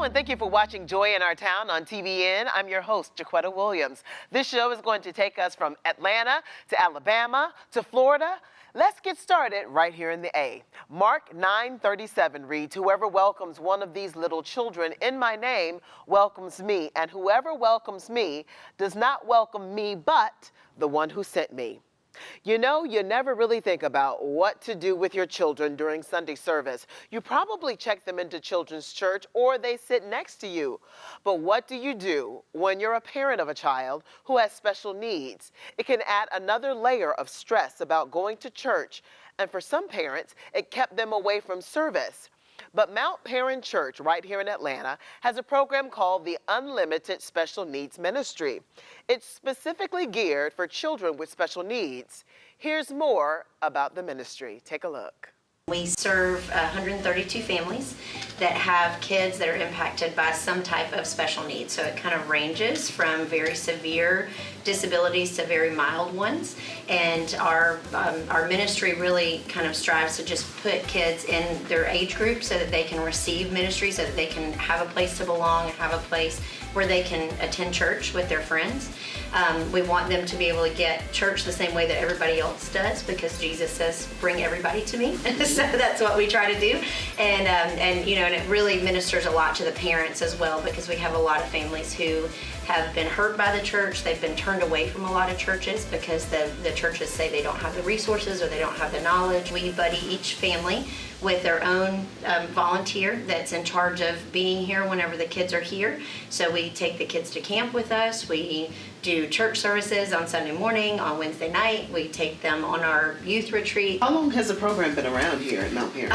and thank you for watching Joy in Our Town on TBN. I'm your host, Jaquetta Williams. This show is going to take us from Atlanta to Alabama to Florida. Let's get started right here in the A. Mark 9:37 reads, "Whoever welcomes one of these little children in my name welcomes me, and whoever welcomes me does not welcome me but the one who sent me." You know, you never really think about what to do with your children during Sunday service. You probably check them into children's church or they sit next to you. But what do you do when you're a parent of a child who has special needs? It can add another layer of stress about going to church, and for some parents, it kept them away from service. But Mount Perrin Church, right here in Atlanta, has a program called the Unlimited Special Needs Ministry. It's specifically geared for children with special needs. Here's more about the ministry. Take a look. We serve 132 families that have kids that are impacted by some type of special needs. So it kind of ranges from very severe disabilities to very mild ones. And our ministry really kind of strives to just put kids in their age group so that they can receive ministry, so that they can have a place to belong and have a place where they can attend church with their friends. We want them to be able to get church the same way that everybody else does, because Jesus says, "Bring everybody to me." So that's what we try to do. And you know, and it really ministers a lot to the parents as well, because we have a lot of families who have been hurt by the church. They've been turned away from a lot of churches because the churches say they don't have the resources or they don't have the knowledge. We buddy each family with their own volunteer that's in charge of being here whenever the kids are here. So we take the kids to camp with us. We do church services on Sunday morning, on Wednesday night. We take them on our youth retreat. How long has the program been around here at Mount Perrin?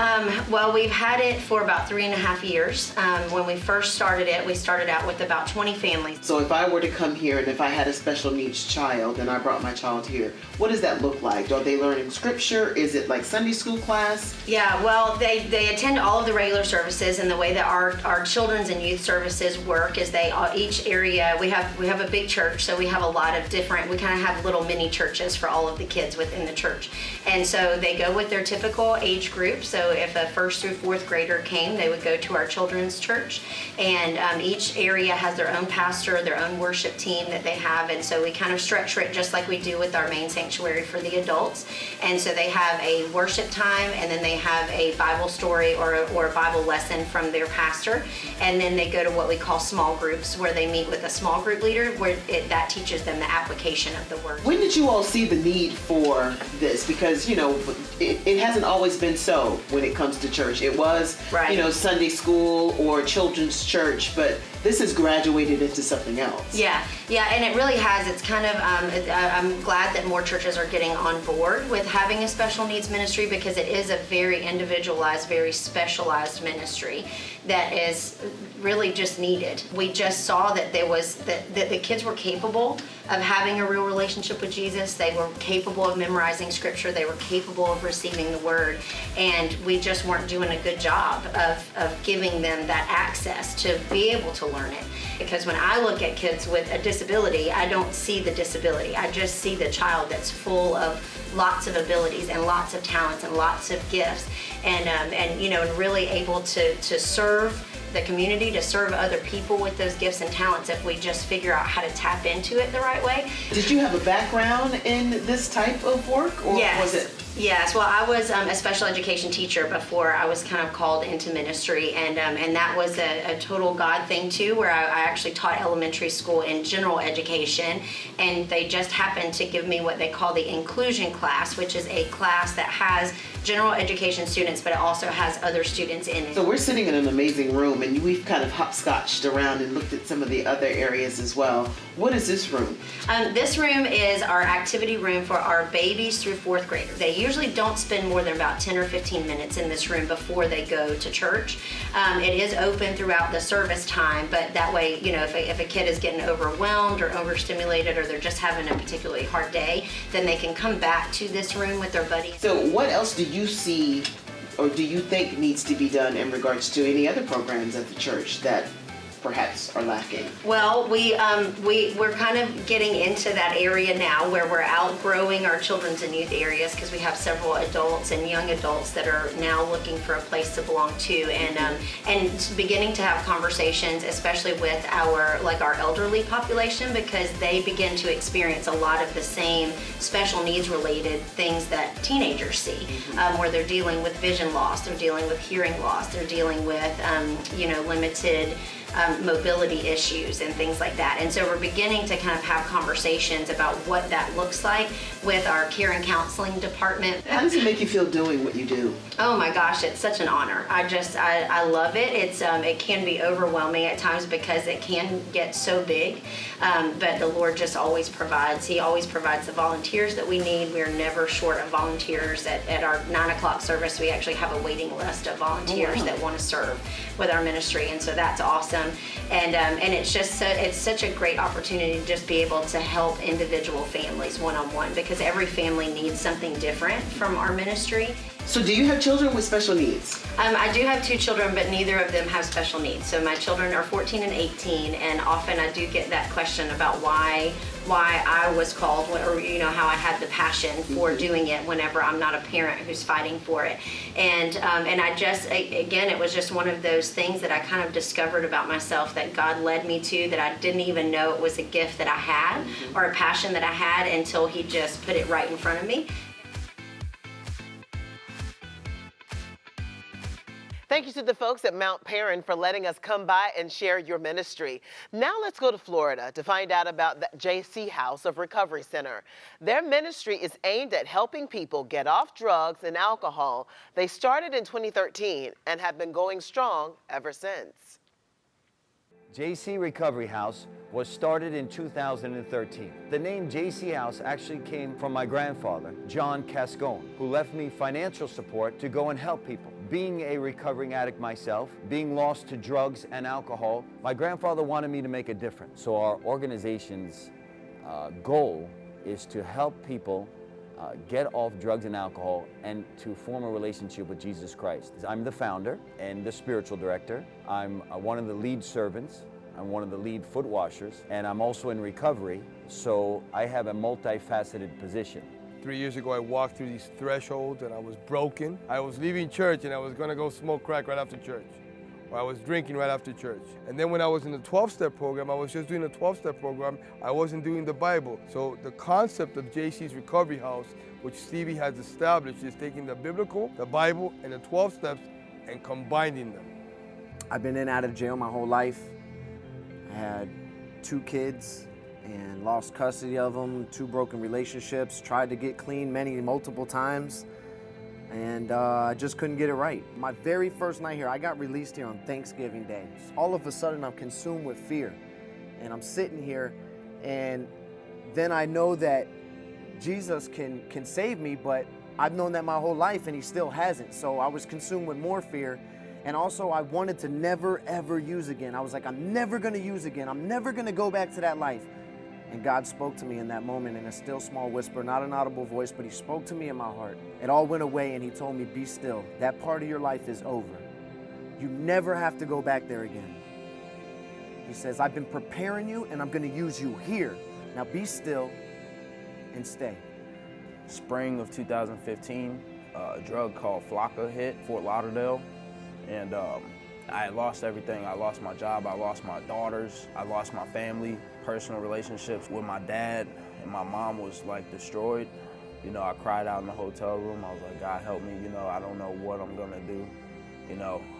Well, we've had it for about 3.5 years. When we first started it, we started out with about 20 families. So if I were to come here and if I had a special needs child and I brought my child here, what does that look like? Are they learning scripture? Is it like Sunday school class? Yeah, well, they attend all of the regular services, and the way that our children's and youth services work is each area, we have a big church, so we have a lot of different, we kind of have little mini churches for all of the kids within the church. And so they go with their typical age group. So if a 1st through 4th grader came, they would go to our children's church. And each area has their own pastor, their own worship team that they have. And so we kind of structure it just like we do with our main sanctuary for the adults. And so they have a worship time, and then they have a Bible story or a Bible lesson from their pastor. And then they go to what we call small groups, where they meet with a small group leader, where that teaches them the application of the word. When did you all see the need for this? Because, you know, it hasn't always been so when it comes to church. It was, right, you know, Sunday school or children's church, but this has graduated into something else. Yeah, and it really has. It's kind of, I'm glad that more churches are getting on board with having a special needs ministry, because it is a very individualized, very specialized ministry that is really just needed. We just saw that that the kids were capable of having a real relationship with Jesus. They were capable of memorizing scripture. They were capable of receiving the word. And we just weren't doing a good job of giving them that access to be able to learn it. Because when I look at kids with a disability, I don't see the disability. I just see the child that's full of lots of abilities and lots of talents and lots of gifts, and you know, really able to serve the community, to serve other people with those gifts and talents, if we just figure out how to tap into it the right way. Did you have a background in this type of work, or was it? Yes, well, I was a special education teacher before I was kind of called into ministry, and that was a total God thing too, where I actually taught elementary school in general education, and they just happened to give me what they call the inclusion class, which is a class that has general education students, but it also has other students in it. So we're sitting in an amazing room, and we've kind of hopscotched around and looked at some of the other areas as well. What is this room? This room is our activity room for our babies through 4th graders. They usually don't spend more than about 10 or 15 minutes in this room before they go to church. It is open throughout the service time, but that way, you know, if a kid is getting overwhelmed or overstimulated, or they're just having a particularly hard day, then they can come back to this room with their buddies. So what else do you see, or do you think needs to be done in regards to any other programs at the church that perhaps are lacking? Well, we're kind of getting into that area now where we're outgrowing our children's and youth areas because we have several adults and young adults that are now looking for a place to belong to, and beginning to have conversations, especially with our elderly population, because they begin to experience a lot of the same special needs related things that teenagers see, where they're dealing with vision loss, they're dealing with hearing loss, they're dealing with limited mobility issues and things like that. And so we're beginning to kind of have conversations about what that looks like with our care and counseling department. How does it make you feel doing what you do? Oh my gosh, it's such an honor. I love it. It can be overwhelming at times because it can get so big, but the Lord just always provides. He always provides the volunteers that we need. We're never short of volunteers. At our 9 o'clock service, we actually have a waiting list of volunteers that want to serve with our ministry, and so that's awesome. And it's just it's such a great opportunity to just be able to help individual families one-on-one, because every family needs something different from our ministry. So do you have children with special needs? I do have 2 children, but neither of them have special needs. So my children are 14 and 18, and often I do get that question about why I was called, or how I had the passion for doing it whenever I'm not a parent who's fighting for it. And I just, again, it was just one of those things that I kind of discovered about myself that God led me to, that I didn't even know it was a gift that I had or a passion that I had until He just put it right in front of me. Thank you to the folks at Mount Perrin for letting us come by and share your ministry. Now let's go to Florida to find out about the JC House of Recovery Center. Their ministry is aimed at helping people get off drugs and alcohol. They started in 2013 and have been going strong ever since. JC Recovery House was started in 2013. The name JC House actually came from my grandfather, John Cascone, who left me financial support to go and help people. Being a recovering addict myself, being lost to drugs and alcohol, my grandfather wanted me to make a difference. So our organization's goal is to help people get off drugs and alcohol and to form a relationship with Jesus Christ. I'm the founder and the spiritual director. I'm one of the lead servants. I'm one of the lead foot washers, and I'm also in recovery, so I have a multifaceted position. 3 years ago, I walked through these thresholds and I was broken. I was leaving church and I was gonna go smoke crack right after church, or I was drinking right after church. And then when I was in the 12-step program, I was just doing the 12-step program. I wasn't doing the Bible. So the concept of JC's Recovery House, which Stevie has established, is taking the biblical, the Bible, and the 12 steps and combining them. I've been in and out of jail my whole life. I had 2 kids and lost custody of them, 2 broken relationships, tried to get clean multiple times, and I just couldn't get it right. My very first night here, I got released here on Thanksgiving Day. All of a sudden, I'm consumed with fear, and I'm sitting here, and then I know that Jesus can save me, but I've known that my whole life, and He still hasn't, so I was consumed with more fear. And also, I wanted to never, ever use again. I was like, I'm never gonna use again. I'm never gonna go back to that life. And God spoke to me in that moment in a still small whisper, not an audible voice, but He spoke to me in my heart. It all went away and He told me, be still. That part of your life is over. You never have to go back there again. He says, I've been preparing you and I'm gonna use you here. Now be still and stay. Spring of 2015, a drug called Flocka hit Fort Lauderdale. And I had lost everything. I lost my job, I lost my daughters, I lost my family, personal relationships with my dad, and my mom was like destroyed. I cried out in the hotel room. I was like, God help me, I don't know what I'm gonna do.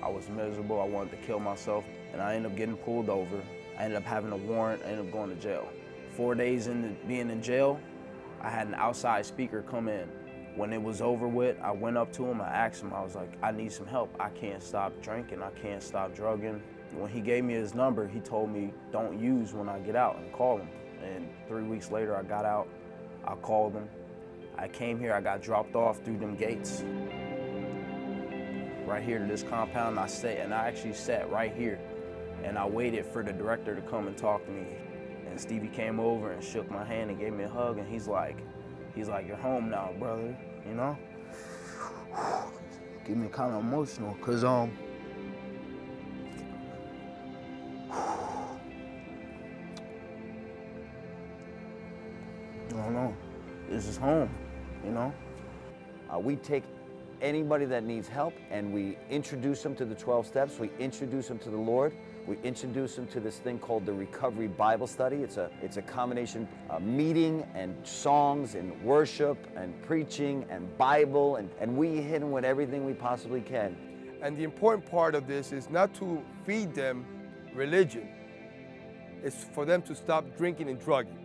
I was miserable, I wanted to kill myself, and I ended up getting pulled over. I ended up having a warrant, I ended up going to jail. 4 days into being in jail, I had an outside speaker come in. When it was over with, I went up to him, I asked him, I was like, I need some help. I can't stop drinking, I can't stop drugging. When he gave me his number, he told me, don't use when I get out, and call him. And 3 weeks later, I got out, I called him. I came here, I got dropped off through them gates. Right here to this compound, I actually sat right here, and I waited for the director to come and talk to me. And Stevie came over and shook my hand and gave me a hug, and he's like, you're home now, brother, Get me kind of emotional, cause I don't know. This is home, you know? We take anybody that needs help and we introduce them to the 12 steps. We introduce them to the Lord. We introduce them to this thing called the Recovery Bible Study. It's a combination meeting and songs and worship and preaching and Bible, and we hit them with everything we possibly can. And the important part of this is not to feed them religion. It's for them to stop drinking and drugging.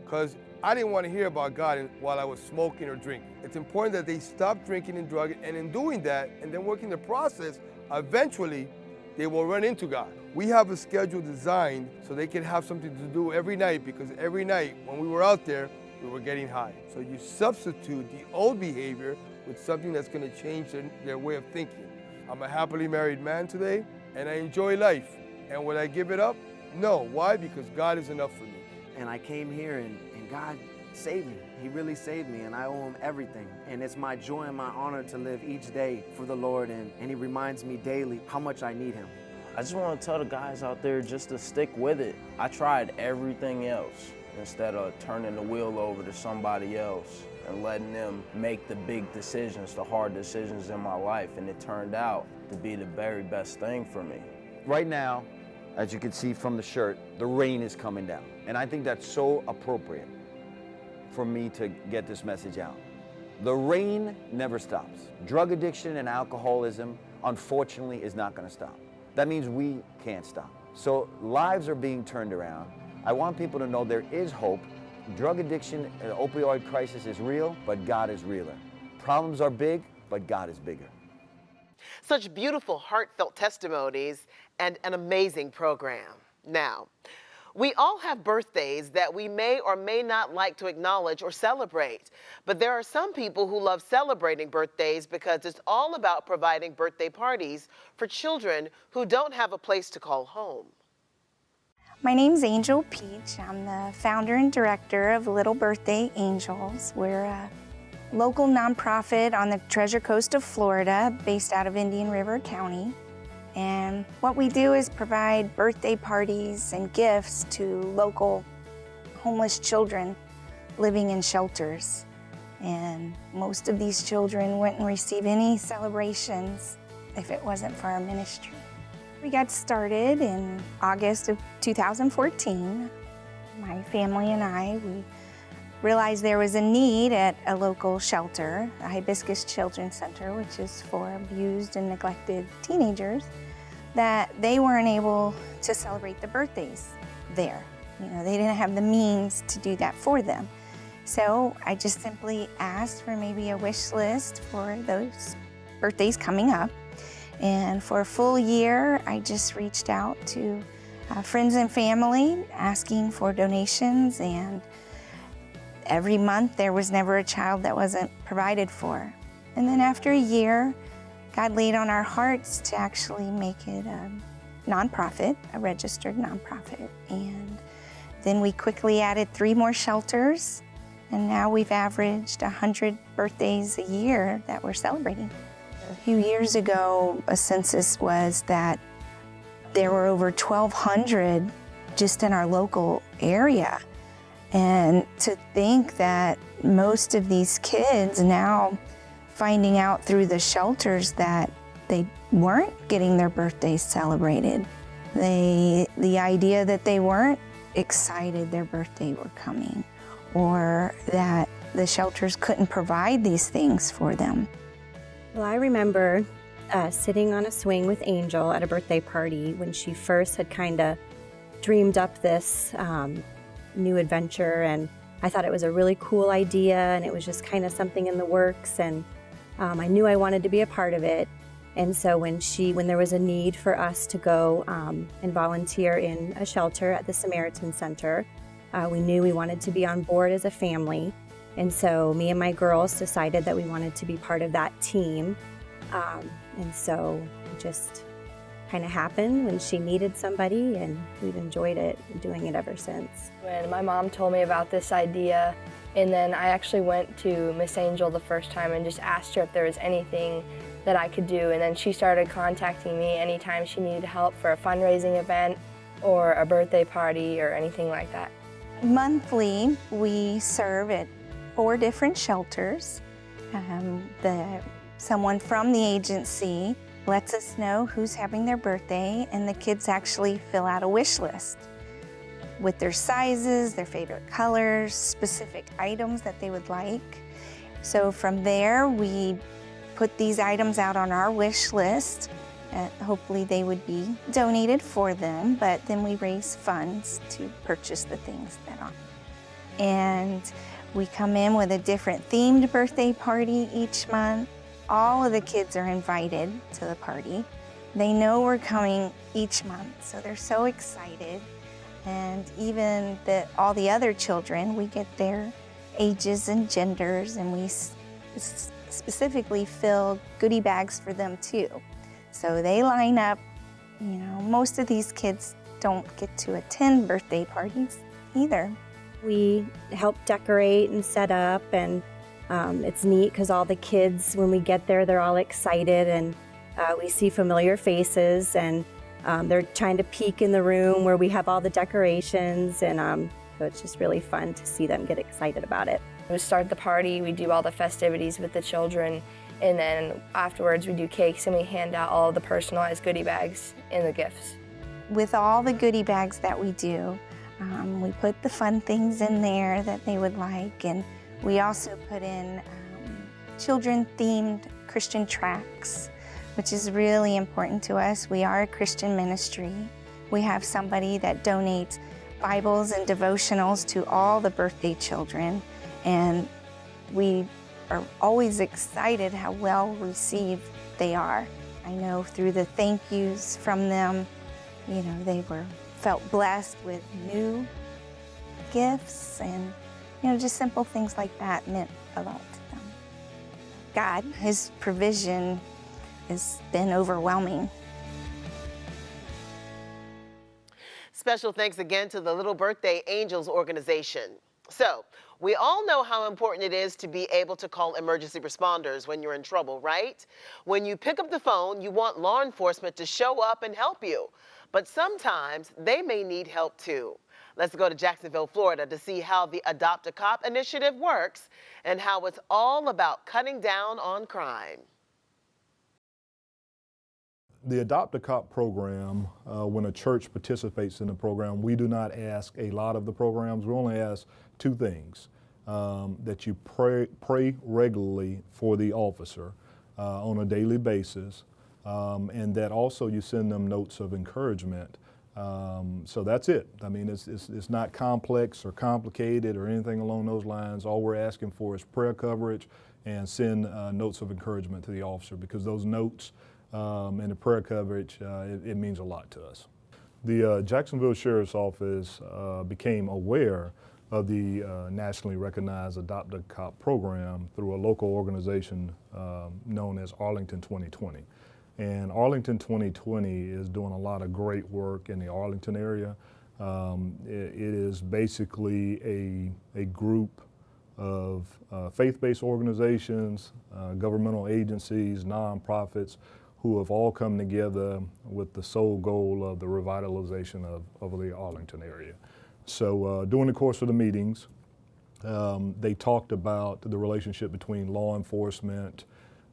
Because I didn't want to hear about God while I was smoking or drinking. It's important that they stop drinking and drugging, and in doing that, and then working the process, eventually they will run into God. We have a schedule designed so they can have something to do every night, because every night when we were out there, we were getting high. So you substitute the old behavior with something that's going to change their way of thinking. I'm a happily married man today, and I enjoy life. And would I give it up? No. Why? Because God is enough for me. And I came here and God saved me. He really saved me, and I owe him everything. And it's my joy and my honor to live each day for the Lord, and he reminds me daily how much I need him. I just want to tell the guys out there just to stick with it. I tried everything else instead of turning the wheel over to somebody else and letting them make the big decisions, the hard decisions in my life, and it turned out to be the very best thing for me. Right now, as you can see from the shirt, the rain is coming down. And I think that's so appropriate for me to get this message out. The rain never stops. Drug addiction and alcoholism, unfortunately, is not going to stop. That means we can't stop. So lives are being turned around. I want people to know there is hope. Drug addiction and opioid crisis is real, but God is realer. Problems are big, but God is bigger. Such beautiful, heartfelt testimonies and an amazing program. Now, we all have birthdays that we may or may not like to acknowledge or celebrate, but there are some people who love celebrating birthdays because it's all about providing birthday parties for children who don't have a place to call home. My name's Angel Peach. I'm the founder and director of Little Birthday Angels. We're a local nonprofit on the Treasure Coast of Florida, based out of Indian River County. And what we do is provide birthday parties and gifts to local homeless children living in shelters. And most of these children wouldn't receive any celebrations if it wasn't for our ministry. We got started in August of 2014. My family and I, we realized there was a need at a local shelter, the Hibiscus Children's Center, which is for abused and neglected teenagers, that they weren't able to celebrate the birthdays there. You know, they didn't have the means to do that for them. So I just simply asked for maybe a wish list for those birthdays coming up. And for a full year, I just reached out to friends and family asking for donations, and every month there was never a child that wasn't provided for. And then after a year, God laid on our hearts to actually make it a nonprofit, a registered nonprofit. And then we quickly added 3 more shelters, and now we've averaged 100 birthdays a year that we're celebrating. A few years ago, a census was that there were over 1,200 just in our local area. And to think that most of these kids now finding out through the shelters that they weren't getting their birthdays celebrated. The idea that they weren't excited their birthday were coming, or that the shelters couldn't provide these things for them. Well, I remember sitting on a swing with Angel at a birthday party when she first had kind of dreamed up this new adventure, and I thought it was a really cool idea, and it was just kind of something in the works, and I knew I wanted to be a part of it. And so when there was a need for us to go and volunteer in a shelter at the Samaritan Center, we knew we wanted to be on board as a family. And so me and my girls decided that we wanted to be part of that team. And so it just kind of happened when she needed somebody, and we've enjoyed it, doing it ever since. When my mom told me about this idea, and then I actually went to Miss Angel the first time and just asked her if there was anything that I could do, and then she started contacting me anytime she needed help for a fundraising event or a birthday party or anything like that. Monthly, we serve at 4 different shelters. Someone from the agency lets us know who's having their birthday, and the kids actually fill out a wish list with their sizes, their favorite colors, specific items that they would like. So from there, we put these items out on our wish list. Hopefully they would be donated for them, but then we raise funds to purchase the things that are. And we come in with a different themed birthday party each month. All of the kids are invited to the party. They know we're coming each month, so they're so excited. And even all the other children, we get their ages and genders, and we specifically fill goodie bags for them too. So they line up. You know, most of these kids don't get to attend birthday parties either. We help decorate and set up, and it's neat because all the kids, when we get there, they're all excited, and we see familiar faces, and they're trying to peek in the room where we have all the decorations, and so it's just really fun to see them get excited about it. We start the party, we do all the festivities with the children, and then afterwards we do cakes and we hand out all the personalized goodie bags and the gifts. With all the goodie bags that we do, we put the fun things in there that they would like, and we also put in children-themed Christian tracts, which is really important to us. We are a Christian ministry. We have somebody that donates Bibles and devotionals to all the birthday children, and we are always excited how well received they are. I know through the thank yous from them, you know, they felt blessed with new gifts, and you know, just simple things like that meant a lot to them. God, His provision has been overwhelming. Special thanks again to the Little Birthday Angels organization. So, we all know how important it is to be able to call emergency responders when you're in trouble, right? When you pick up the phone, you want law enforcement to show up and help you. But sometimes they may need help too. Let's go to Jacksonville, Florida to see how the Adopt a Cop initiative works and how it's all about cutting down on crime. The Adopt a Cop program, when a church participates in the program, we do not ask a lot of the programs. We only ask 2 things, that you pray regularly for the officer on a daily basis, and that also you send them notes of encouragement. So that's it. I mean, it's not complex or complicated or anything along those lines. All we're asking for is prayer coverage and send notes of encouragement to the officer, because those notes and the prayer coverage, it means a lot to us. The Jacksonville Sheriff's Office became aware of the nationally recognized Adopt a Cop program through a local organization known as Arlington 2020. And Arlington 2020 is doing a lot of great work in the Arlington area. It is basically a group of faith-based organizations, governmental agencies, nonprofits, who have all come together with the sole goal of the revitalization of the Arlington area. So during the course of the meetings, they talked about the relationship between law enforcement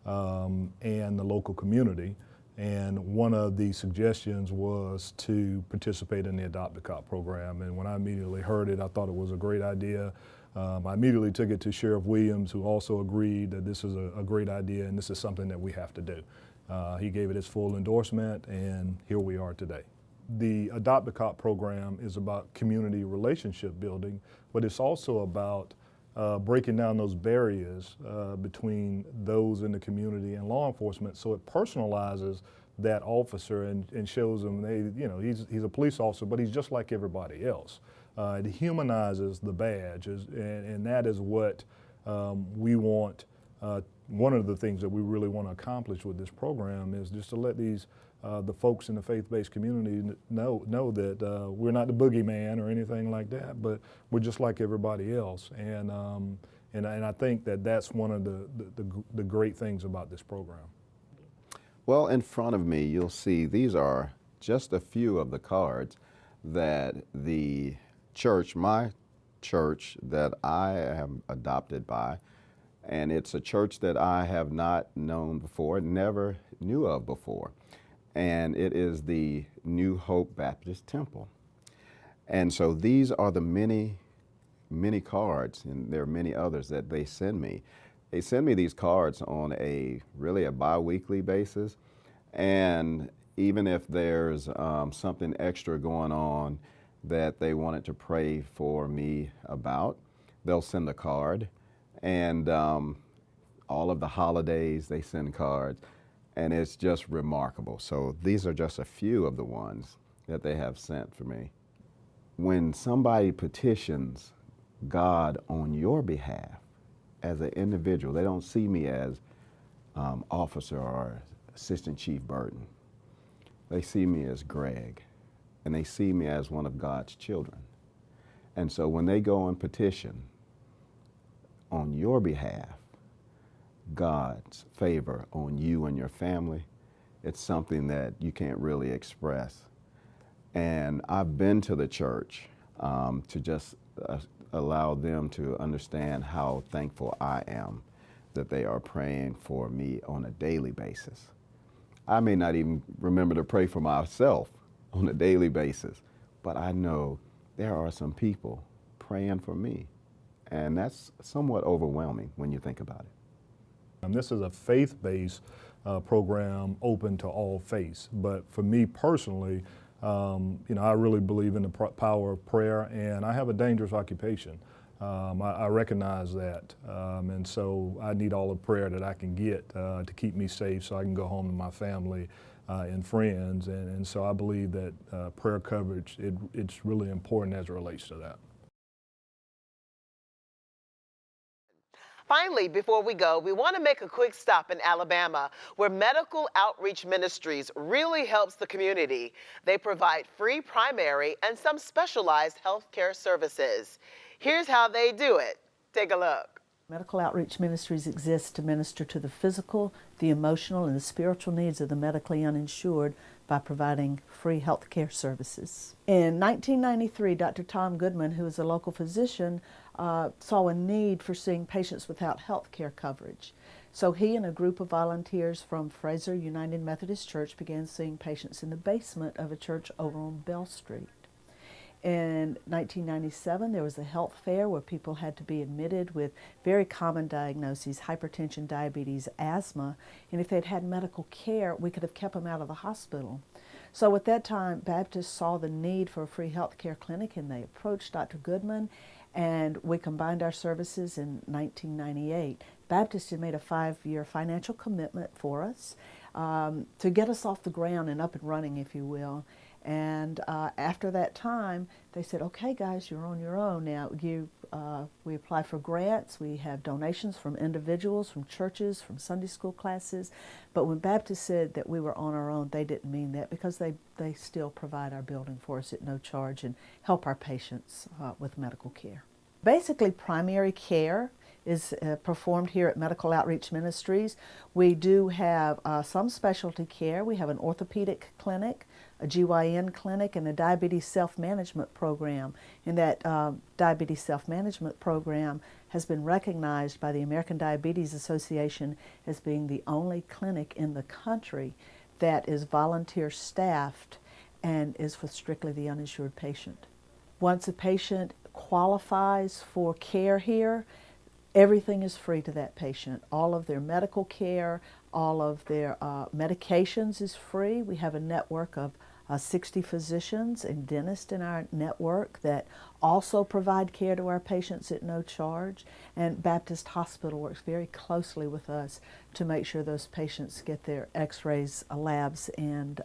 and the local community. And one of the suggestions was to participate in the Adopt a Cop program. And when I immediately heard it, I thought it was a great idea. I immediately took it to Sheriff Williams, who also agreed that this is a great idea and this is something that we have to do. He gave it his full endorsement, and here we are today. The Adopt a Cop program is about community relationship building, but it's also about breaking down those barriers between those in the community and law enforcement, so it personalizes that officer and shows them, he's a police officer, but he's just like everybody else. It humanizes the badge, and that is what we want. One of the things that we really want to accomplish with this program is just to let the folks in the faith-based community know that we're not the boogeyman or anything like that, but we're just like everybody else. And I think that that's one of the great things about this program. Well, in front of me, you'll see these are just a few of the cards that the church, my church that I am adopted by, and it's a church that I have not known before, never knew of before, and it is the New Hope Baptist Temple. And so these are the many cards, and there are many others that they send me. They send me these cards on really a bi-weekly basis, and even if there's something extra going on that they wanted to pray for me about, they'll send a card. And all of the holidays, they send cards, and it's just remarkable. So these are just a few of the ones that they have sent for me. When somebody petitions God on your behalf as an individual, they don't see me as Officer or Assistant Chief Burton. They see me as Greg, and they see me as one of God's children. And so when they go and petition on your behalf, God's favor on you and your family, it's something that you can't really express. And I've been to the church to just allow them to understand how thankful I am that they are praying for me on a daily basis. I may not even remember to pray for myself on a daily basis, but I know there are some people praying for me, and that's somewhat overwhelming when you think about it. And this is a faith-based program open to all faiths, but for me personally, I really believe in the power of prayer, and I have a dangerous occupation. I recognize that, and so I need all the prayer that I can get to keep me safe so I can go home to my family and friends, and so I believe that prayer coverage, it's really important as it relates to that. Finally, before we go, we want to make a quick stop in Alabama, where Medical Outreach Ministries really helps the community. They provide free primary and some specialized health care services. Here's how they do it. Take a look. Medical Outreach Ministries exists to minister to the physical, the emotional, and the spiritual needs of the medically uninsured by providing free health care services. In 1993, Dr. Tom Goodman, who is a local physician, saw a need for seeing patients without health care coverage. So he and a group of volunteers from Fraser United Methodist Church began seeing patients in the basement of a church over on Bell Street. In 1997, there was a health fair where people had to be admitted with very common diagnoses, hypertension, diabetes, asthma, and if they'd had medical care, we could have kept them out of the hospital. So at that time, Baptists saw the need for a free health care clinic, and they approached Dr. Goodman, and we combined our services in 1998. Baptists had made a 5-year financial commitment for us to get us off the ground and up and running, if you will. And after that time, they said, okay, guys, you're on your own now. We apply for grants. We have donations from individuals, from churches, from Sunday school classes. But when Baptists said that we were on our own, they didn't mean that, because they still provide our building for us at no charge and help our patients with medical care. Basically, primary care is performed here at Medical Outreach Ministries. We do have some specialty care. We have an orthopedic clinic, a GYN clinic, and a diabetes self-management program. And that diabetes self-management program has been recognized by the American Diabetes Association as being the only clinic in the country that is volunteer staffed and is for strictly the uninsured patient. Once a patient qualifies for care here, everything is free to that patient. All of their medical care, all of their medications is free. We have a network of 60 physicians and dentists in our network that also provide care to our patients at no charge. And Baptist Hospital works very closely with us to make sure those patients get their x-rays, labs, and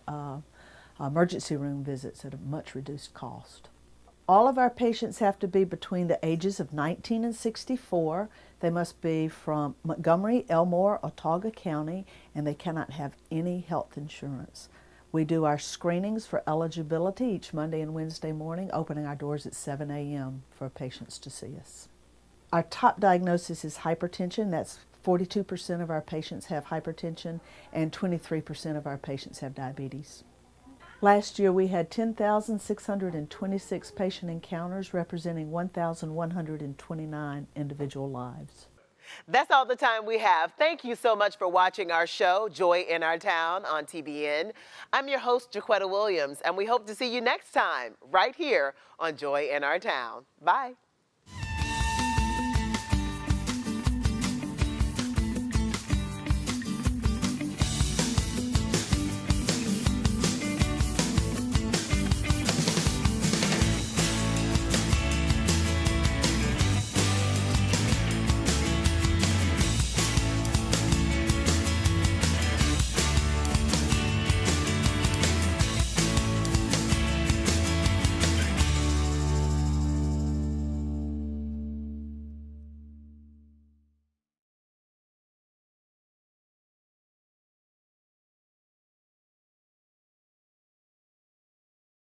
emergency room visits at a much reduced cost. All of our patients have to be between the ages of 19 and 64. They must be from Montgomery, Elmore, Autauga County, and they cannot have any health insurance. We do our screenings for eligibility each Monday and Wednesday morning, opening our doors at 7 a.m. for patients to see us. Our top diagnosis is hypertension. That's 42% of our patients have hypertension, and 23% of our patients have diabetes. Last year, we had 10,626 patient encounters representing 1,129 individual lives. That's all the time we have. Thank you so much for watching our show, Joy in Our Town on TBN. I'm your host, JaQuetta Williams, and we hope to see you next time right here on Joy in Our Town. Bye.